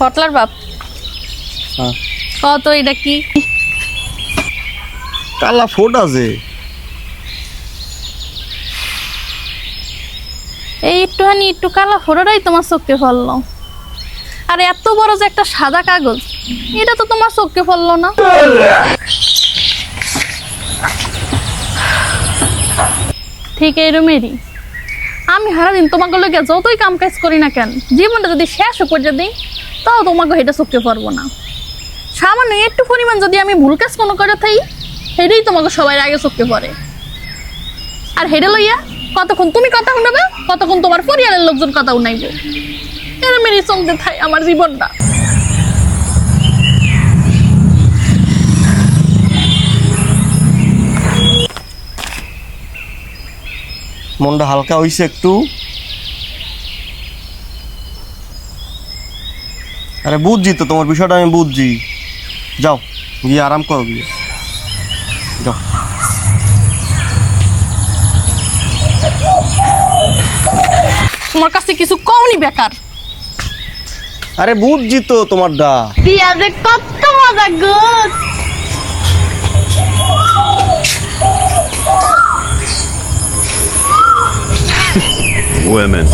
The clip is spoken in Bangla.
পটলার বাপ হ্যাঁ কত এটা কি কালা ফোট আছে এই একটু কালা ফোটাটাই তোমার চোখে ফেললো আর এত বড় যে একটা সাদা কাগজ এটা তো তোমার চোখে ফেললো না ঠিক এরমেরই আমি সারাদিন তোমাকে লোকে যতই কাম কাজ করি না কেন জীবনটা যদি শেষ করে দিই তাও তোমাকে এটা চোখে পড়বো না সামান্য একটু পরিমাণ যদি আমি ভুল কাজ কোনো করে থাই সেটাই তোমাকে সবাই আগে চোখে পড়ে আর হেডে লইয়া কতক্ষণ তুমি কথা শুনবে কতক্ষণ তোমার পরিবারের লোকজন কথা শুনাইব এরমেরই চলতে থাই আমার জীবনটা মনটা হালকা হইছে একটু আরে বুঝছি তো তোমার বিষয়টা আমি বুঝছি যাও গিয়ে আরাম করো গিয়ে যাও তোমার কাছে কিছু কওনি বেকার আরে বুঝছি তো তোমারটা পিয়াজে কত মজা গো Women.